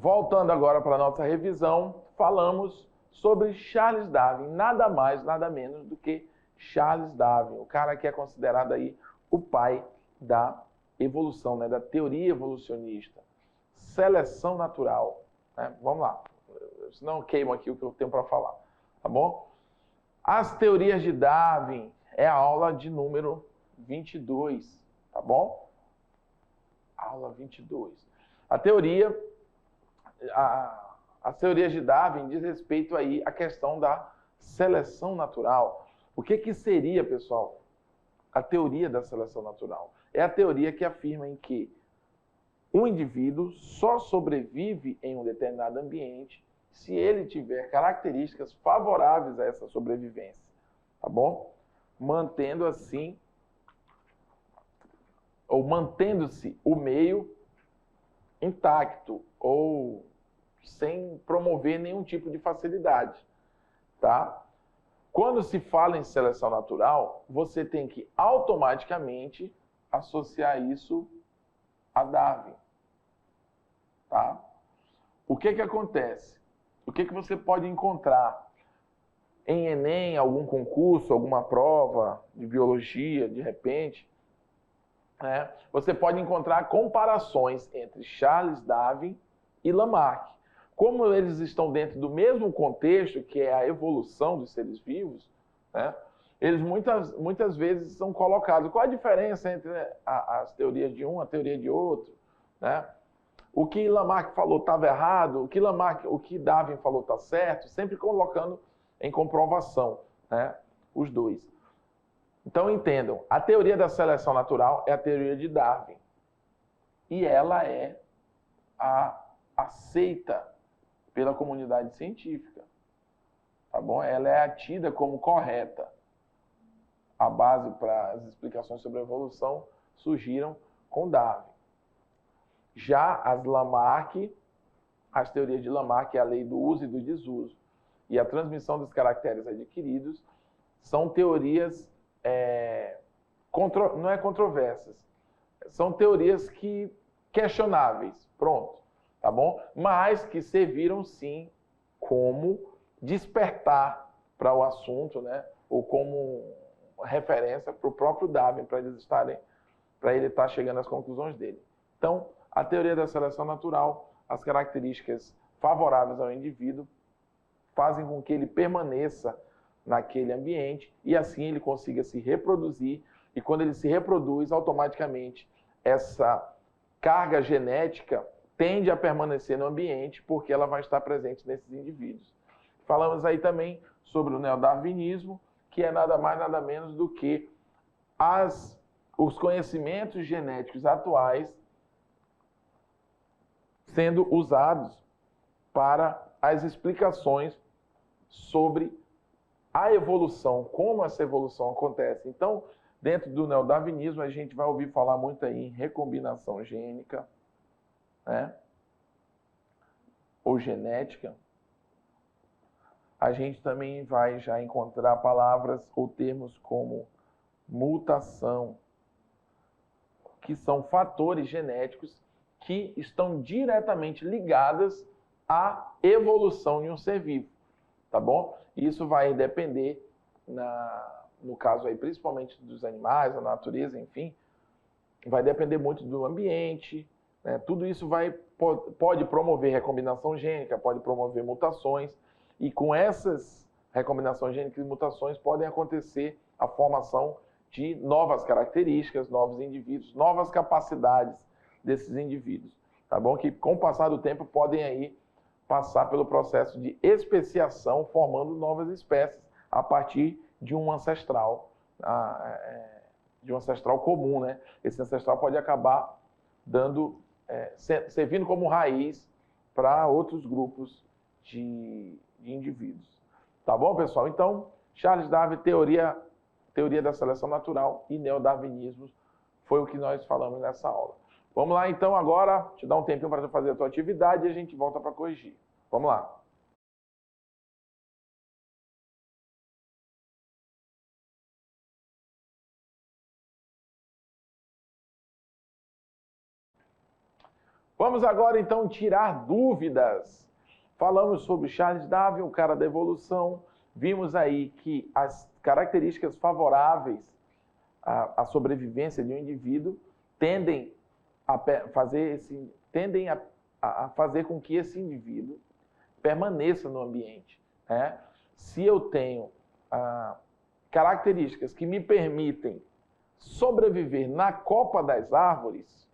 voltando agora para a nossa revisão, falamos sobre Charles Darwin, nada mais, nada menos do que Charles Darwin, o cara que é considerado aí o pai da evolução, né, da teoria evolucionista, seleção natural, né? Vamos lá, senão eu queimo aqui o que eu tenho para falar, tá bom? As teorias de Darwin é a aula de número 22, tá bom? Aula 22. As teorias de Darwin diz respeito aí à questão da seleção natural. O que seria, pessoal, a teoria da seleção natural? É a teoria que afirma em que um indivíduo só sobrevive em um determinado ambiente se ele tiver características favoráveis a essa sobrevivência, tá bom? Mantendo assim, ou mantendo-se o meio intacto, ou sem promover nenhum tipo de facilidade, tá? Quando se fala em seleção natural, você tem que automaticamente associar isso a Darwin, tá? O que acontece? O que você pode encontrar em Enem, algum concurso, alguma prova de biologia, de repente, né? Você pode encontrar comparações entre Charles Darwin e Lamarck. Como eles estão dentro do mesmo contexto, que é a evolução dos seres vivos, né? Eles muitas vezes são colocados. Qual a diferença entre as teorias de um e a teoria de outro, né? O que Lamarck falou estava errado, o que Darwin falou está certo, sempre colocando em comprovação, né, os dois. Então entendam, a teoria da seleção natural é a teoria de Darwin. E ela é aceita pela comunidade científica, tá bom? Ela é tida como correta. A base para as explicações sobre a evolução surgiram com Darwin. Já as teorias de Lamarck, a lei do uso e do desuso e a transmissão dos caracteres adquiridos, são teorias não é controversas, são teorias questionáveis, pronto, tá bom? Mas que serviram sim como despertar para o assunto, né? Ou como referência para o próprio Darwin, para ele estar chegando às conclusões dele. Então, a teoria da seleção natural, as características favoráveis ao indivíduo fazem com que ele permaneça naquele ambiente e assim ele consiga se reproduzir. E quando ele se reproduz, automaticamente essa carga genética tende a permanecer no ambiente porque ela vai estar presente nesses indivíduos. Falamos aí também sobre o neodarwinismo, que é nada mais nada menos do que os conhecimentos genéticos atuais sendo usados para as explicações sobre a evolução, como essa evolução acontece. Então, dentro do neodarwinismo, a gente vai ouvir falar muito aí em recombinação gênica, né? Ou genética. A gente também vai já encontrar palavras ou termos como mutação, que são fatores genéticos que estão diretamente ligadas à evolução de um ser vivo, tá bom? Isso vai depender, no caso aí, principalmente dos animais, da natureza, enfim, vai depender muito do ambiente, né? Tudo isso pode promover recombinação gênica, pode promover mutações, e com essas recombinações gênicas e mutações podem acontecer a formação de novas características, novos indivíduos, novas capacidades desses indivíduos, tá bom? Que com o passar do tempo podem aí passar pelo processo de especiação, formando novas espécies a partir de um ancestral, comum, né? Esse ancestral pode acabar servindo como raiz para outros grupos de indivíduos. Tá bom, pessoal? Então, Charles Darwin, teoria da seleção natural e neodarwinismo foi o que nós falamos nessa aula. Vamos lá, então, agora, te dar um tempinho para fazer a tua atividade e a gente volta para corrigir. Vamos lá. Vamos agora, então, tirar dúvidas. Falamos sobre Charles Darwin, o cara da evolução. Vimos aí que as características favoráveis à sobrevivência de um indivíduo tendem a fazer com que esse indivíduo permaneça no ambiente, né? Se eu tenho características que me permitem sobreviver na copa das árvores,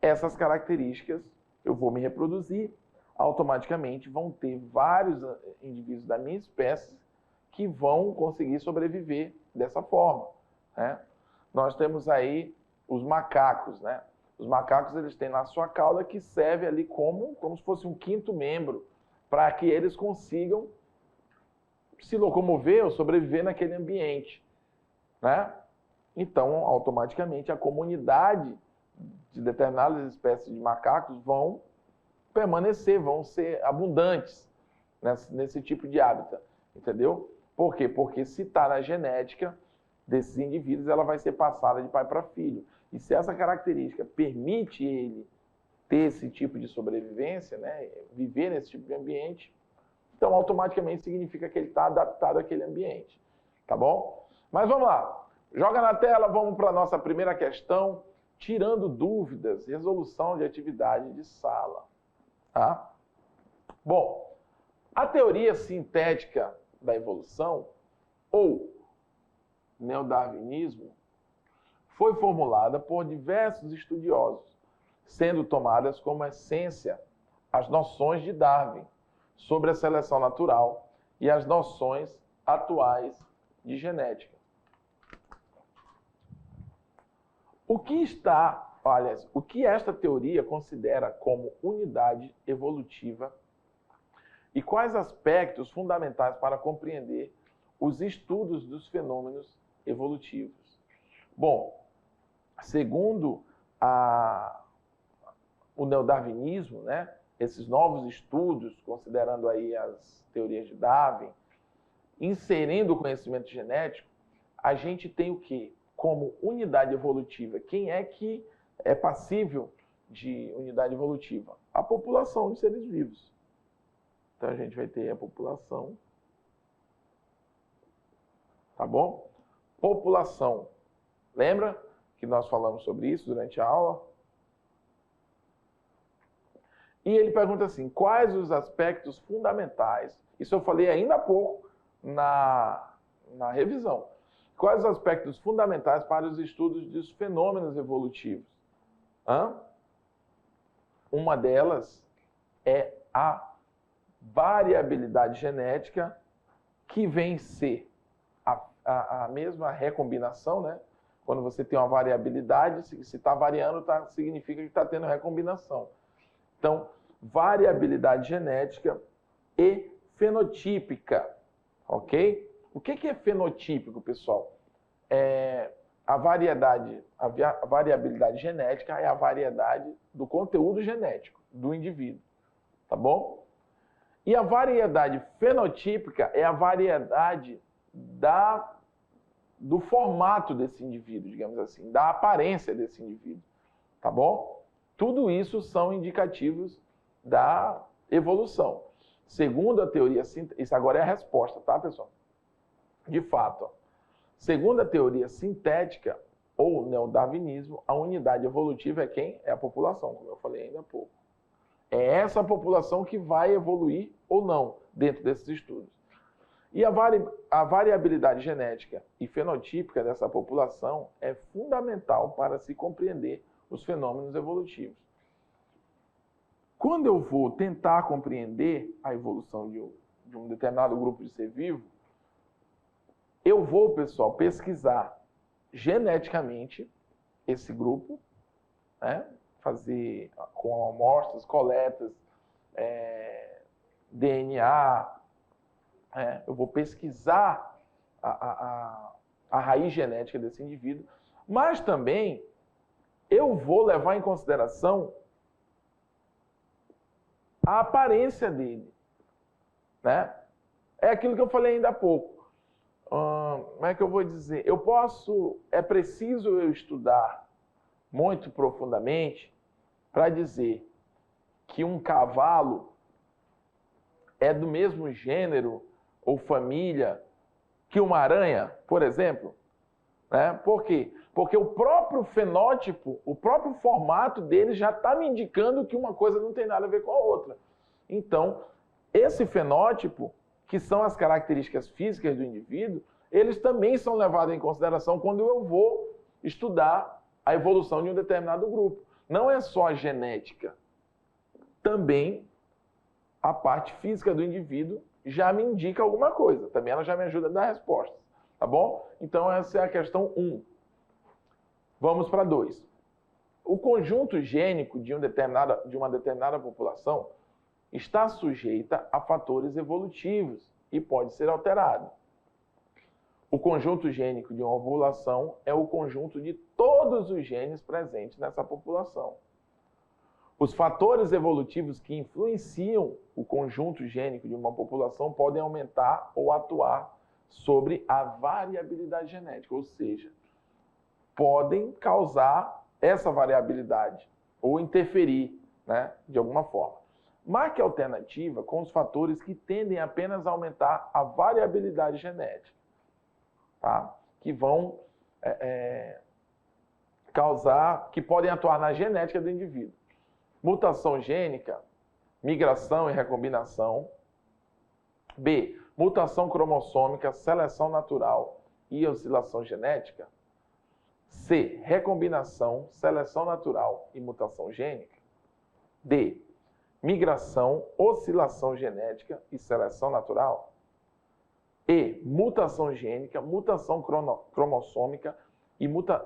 essas características eu vou me reproduzir, automaticamente vão ter vários indivíduos da minha espécie que vão conseguir sobreviver dessa forma, né? Nós temos aí os macacos, né? Os macacos, eles têm na sua cauda que serve ali como se fosse um quinto membro, para que eles consigam se locomover ou sobreviver naquele ambiente, né? Então, automaticamente, a comunidade de determinadas espécies de macacos vão permanecer, vão ser abundantes nesse tipo de hábitat, entendeu? Por quê? Porque se está na genética desses indivíduos, ela vai ser passada de pai para filho. E se essa característica permite ele ter esse tipo de sobrevivência, né, viver nesse tipo de ambiente, então automaticamente significa que ele está adaptado àquele ambiente, tá bom? Mas vamos lá, joga na tela, vamos para a nossa primeira questão, tirando dúvidas, resolução de atividade de sala, tá? Bom, a teoria sintética da evolução, ou neodarwinismo, foi formulada por diversos estudiosos, sendo tomadas como essência as noções de Darwin sobre a seleção natural e as noções atuais de genética. O que esta teoria considera como unidade evolutiva e quais aspectos fundamentais para compreender os estudos dos fenômenos evolutivos? Bom, segundo o neodarwinismo, né, esses novos estudos, considerando aí as teorias de Darwin, inserindo o conhecimento genético, a gente tem o quê? Como unidade evolutiva. Quem é que é passível de unidade evolutiva? A população de seres vivos. Então a gente vai ter a população. Tá bom? População. Lembra que nós falamos sobre isso durante a aula? E ele pergunta assim, quais os aspectos fundamentais? Isso eu falei ainda há pouco na revisão. Quais os aspectos fundamentais para os estudos dos fenômenos evolutivos? Uma delas é a variabilidade genética, que vem ser a mesma recombinação, né? Quando você tem uma variabilidade, se está variando, significa que está tendo recombinação. Então, variabilidade genética e fenotípica, ok? O que é fenotípico, pessoal? A variabilidade genética é a variedade do conteúdo genético do indivíduo, tá bom? E a variedade fenotípica é a variedade do formato desse indivíduo, digamos assim, da aparência desse indivíduo, tá bom? Tudo isso são indicativos da evolução. Segundo a teoria sintética, isso agora é a resposta, tá, pessoal? De fato, ó, segundo a teoria sintética ou neodarwinismo, a unidade evolutiva é quem? É a população, como eu falei ainda há pouco. É essa população que vai evoluir ou não dentro desses estudos. E a variabilidade genética e fenotípica dessa população é fundamental para se compreender os fenômenos evolutivos. Quando eu vou tentar compreender a evolução de um determinado grupo de ser vivo, eu vou, pessoal, pesquisar geneticamente esse grupo, né? Fazer com amostras, coletas, DNA, eu vou pesquisar a raiz genética desse indivíduo, mas também eu vou levar em consideração a aparência dele, né? É aquilo que eu falei ainda há pouco. Como é que eu vou dizer? É preciso eu estudar muito profundamente para dizer que um cavalo é do mesmo gênero ou família que uma aranha, por exemplo? Né? Por quê? Porque o próprio fenótipo, o próprio formato dele já está me indicando que uma coisa não tem nada a ver com a outra. Então, esse fenótipo, que são as características físicas do indivíduo, eles também são levados em consideração quando eu vou estudar a evolução de um determinado grupo. Não é só a genética. Também a parte física do indivíduo já me indica alguma coisa. Também ela já me ajuda a dar respostas. Tá bom? Então essa é a questão 1. Vamos para 2. O conjunto gênico de uma determinada população está sujeita a fatores evolutivos e pode ser alterado. O conjunto gênico de uma população é o conjunto de todos os genes presentes nessa população. Os fatores evolutivos que influenciam o conjunto gênico de uma população podem aumentar ou atuar sobre a variabilidade genética, ou seja, podem causar essa variabilidade ou interferir, né, de alguma forma. Marque a alternativa com os fatores que tendem apenas a aumentar a variabilidade genética, tá? Que vão causar, que podem atuar na genética do indivíduo. Mutação gênica, migração e recombinação. B. Mutação cromossômica, seleção natural e oscilação genética. C. Recombinação, seleção natural e mutação gênica. D. Migração, oscilação genética e seleção natural. E. Mutação gênica, mutação cromossômica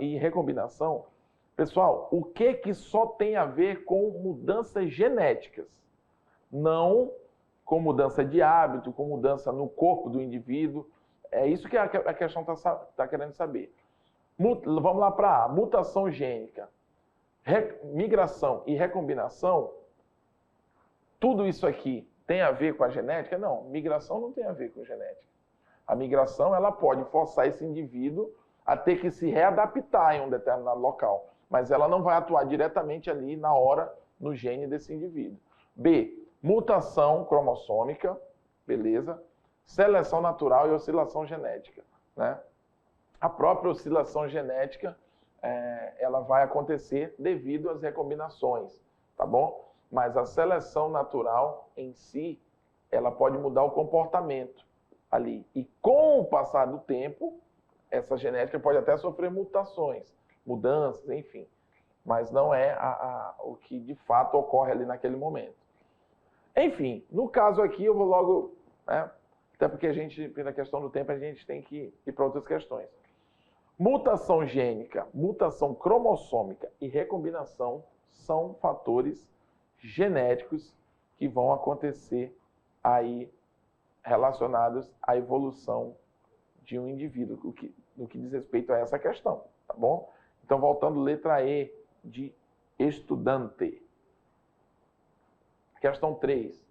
e recombinação. Pessoal, o que só tem a ver com mudanças genéticas? Não com mudança de hábito, com mudança no corpo do indivíduo. É isso que a questão está querendo saber. Vamos lá para A. Mutação gênica, migração e recombinação. Tudo isso aqui tem a ver com a genética? Não, migração não tem a ver com genética. A migração ela pode forçar esse indivíduo a ter que se readaptar em um determinado local, mas ela não vai atuar diretamente ali na hora no gene desse indivíduo. B. Mutação cromossômica, beleza? Seleção natural e oscilação genética, né? A própria oscilação genética, ela vai acontecer devido às recombinações, tá bom? Mas a seleção natural em si, ela pode mudar o comportamento ali. E com o passar do tempo, essa genética pode até sofrer mutações, mudanças, enfim. Mas não é o que de fato ocorre ali naquele momento. Enfim, no caso aqui eu vou logo, né, até porque a gente, pela questão do tempo, a gente tem que ir para outras questões. Mutação gênica, mutação cromossômica e recombinação são fatores genéticos que vão acontecer aí relacionados à evolução de um indivíduo, no que diz respeito a essa questão, tá bom? Então, voltando, letra E de estudante. Questão 3.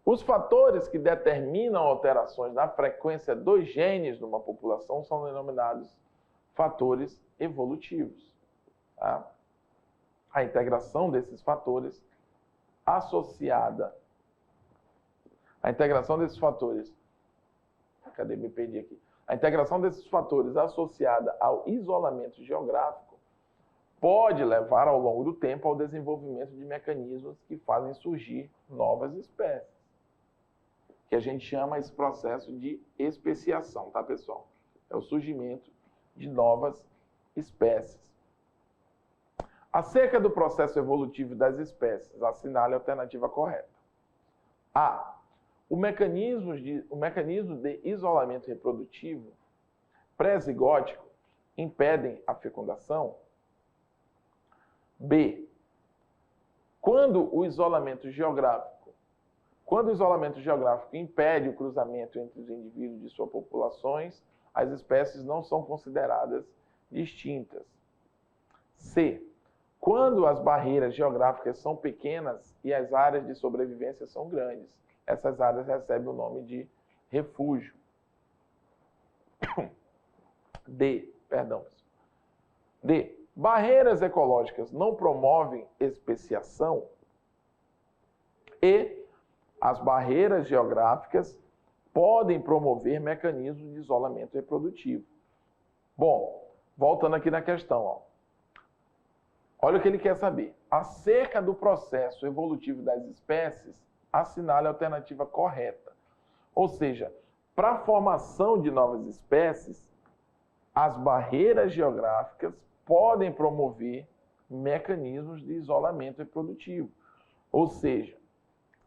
Os fatores que determinam alterações na frequência dos genes numa população são denominados fatores evolutivos. Tá? A integração desses fatores associada. A integração desses fatores. Cadê? Me perdi aqui. A integração desses fatores associada ao isolamento geográfico pode levar ao longo do tempo ao desenvolvimento de mecanismos que fazem surgir novas espécies. Que a gente chama esse processo de especiação, tá, pessoal? É o surgimento de novas espécies. Acerca do processo evolutivo das espécies, assinale a alternativa correta. A. O mecanismo de isolamento reprodutivo pré-zigótico impedem a fecundação. B. Quando o isolamento geográfico impede o cruzamento entre os indivíduos de suas populações, as espécies não são consideradas distintas. C. Quando as barreiras geográficas são pequenas e as áreas de sobrevivência são grandes, essas áreas recebem o nome de refúgio. D. Barreiras ecológicas não promovem especiação e as barreiras geográficas podem promover mecanismos de isolamento reprodutivo. Bom, voltando aqui na questão, ó. Olha o que ele quer saber. Acerca do processo evolutivo das espécies, assinale a alternativa correta. Ou seja, para a formação de novas espécies, as barreiras geográficas podem promover mecanismos de isolamento reprodutivo. Ou seja,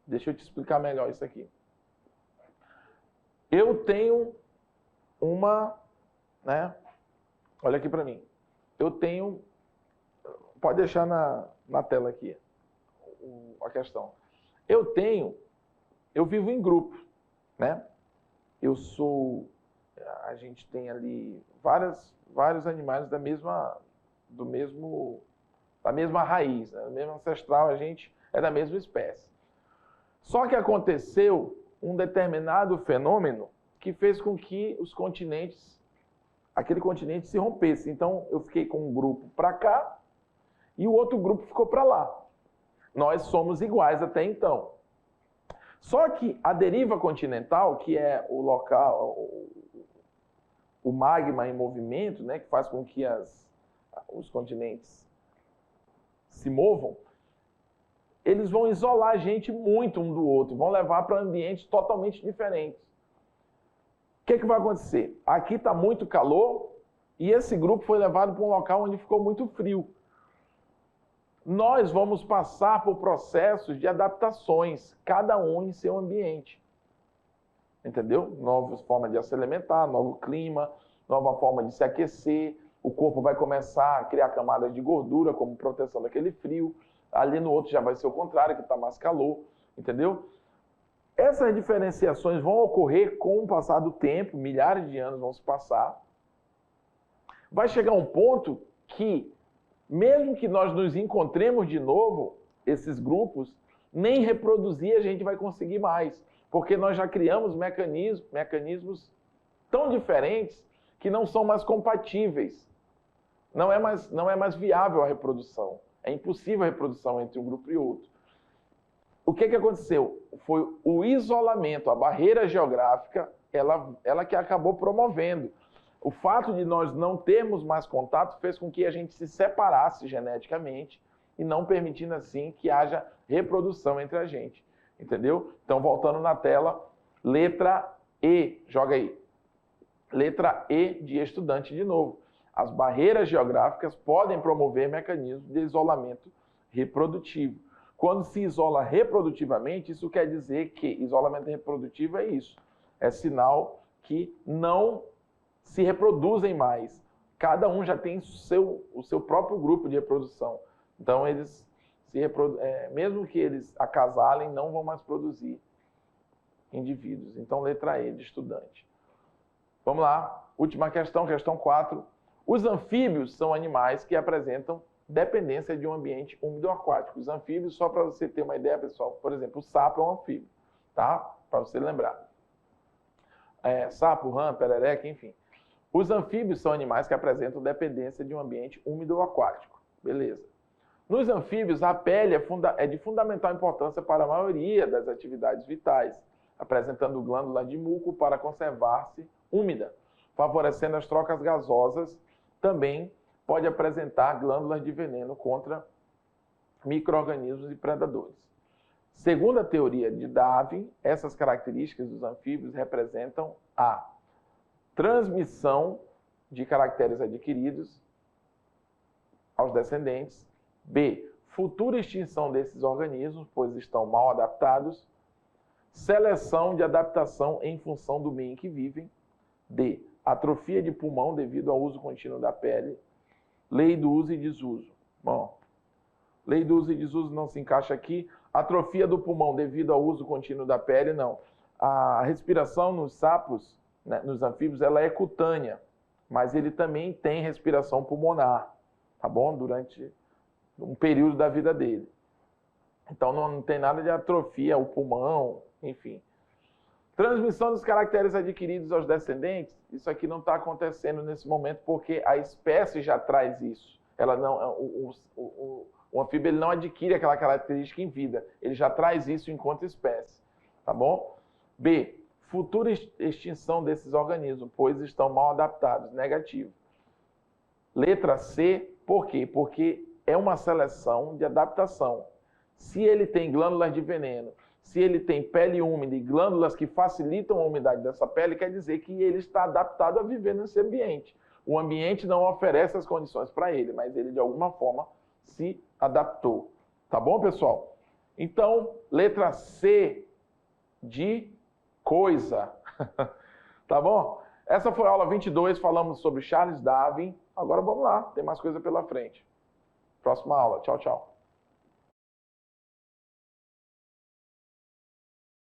deixa eu te explicar melhor isso aqui. Eu tenho olha aqui para mim. Eu tenho, pode deixar na tela aqui a questão. Eu vivo em grupo, né? A gente tem ali vários animais da mesma raiz, né? Da mesma ancestral, a gente é da mesma espécie. Só que aconteceu um determinado fenômeno que fez com que aquele continente se rompesse. Então, eu fiquei com um grupo para cá e o outro grupo ficou para lá. Nós somos iguais até então. Só que a deriva continental, que é o local, o magma em movimento, né, que faz com que os continentes se movam, eles vão isolar a gente muito um do outro, vão levar para ambientes totalmente diferentes. O que vai acontecer? Aqui está muito calor e esse grupo foi levado para um local onde ficou muito frio. Nós vamos passar por processos de adaptações, cada um em seu ambiente. Entendeu? Novas formas de se alimentar, novo clima, nova forma de se aquecer. O corpo vai começar a criar camadas de gordura como proteção daquele frio. Ali no outro já vai ser o contrário, que está mais calor. Entendeu? Essas diferenciações vão ocorrer com o passar do tempo, milhares de anos vão se passar. Vai chegar um ponto que, mesmo que nós nos encontremos de novo, esses grupos, nem reproduzir a gente vai conseguir mais. Porque nós já criamos mecanismos tão diferentes que não são mais compatíveis. Não é mais viável a reprodução. É impossível a reprodução entre um grupo e outro. O que aconteceu? Foi o isolamento, a barreira geográfica, ela que acabou promovendo. O fato de nós não termos mais contato fez com que a gente se separasse geneticamente e não permitindo assim que haja reprodução entre a gente. Entendeu? Então, voltando na tela, letra E, joga aí. Letra E de estudante de novo. As barreiras geográficas podem promover mecanismos de isolamento reprodutivo. Quando se isola reprodutivamente, isso quer dizer que isolamento reprodutivo é isso. É sinal que não se reproduzem mais. Cada um já tem o seu próprio grupo de reprodução. Então, eles mesmo que eles acasalem, não vão mais produzir indivíduos. Então, letra E de estudante. Vamos lá. Última questão, questão 4. Os anfíbios são animais que apresentam dependência de um ambiente úmido aquático. Os anfíbios, só para você ter uma ideia, pessoal, por exemplo, o sapo é um anfíbio, tá? Para você lembrar. Sapo, rã, perereca, enfim. Os anfíbios são animais que apresentam dependência de um ambiente úmido aquático. Beleza. Nos anfíbios, a pele é de fundamental importância para a maioria das atividades vitais, apresentando glândula de muco para conservar-se úmida, favorecendo as trocas gasosas. Também pode apresentar glândulas de veneno contra micro-organismos e predadores. Segundo a teoria de Darwin, essas características dos anfíbios representam a transmissão de caracteres adquiridos aos descendentes, B, futura extinção desses organismos, pois estão mal adaptados, seleção de adaptação em função do meio em que vivem, D, atrofia de pulmão devido ao uso contínuo da pele, lei do uso e desuso. Bom, lei do uso e desuso não se encaixa aqui. Atrofia do pulmão devido ao uso contínuo da pele, não. A respiração nos sapos, né, nos anfíbios, ela é cutânea, mas ele também tem respiração pulmonar, tá bom? Durante um período da vida dele. Então não tem nada de atrofia, o pulmão, enfim. Transmissão dos caracteres adquiridos aos descendentes, isso aqui não está acontecendo nesse momento porque a espécie já traz isso. Ela não, o anfíbio ele não adquire aquela característica em vida, ele já traz isso enquanto espécie, tá bom? B, futura extinção desses organismos, pois estão mal adaptados, negativo. Letra C, por quê? Porque é uma seleção de adaptação. Se ele tem glândulas de veneno, se ele tem pele úmida e glândulas que facilitam a umidade dessa pele, quer dizer que ele está adaptado a viver nesse ambiente. O ambiente não oferece as condições para ele, mas ele de alguma forma se adaptou. Tá bom, pessoal? Então, letra C de coisa. Tá bom? Essa foi a aula 22, falamos sobre Charles Darwin. Agora vamos lá, tem mais coisa pela frente. Próxima aula. Tchau, tchau.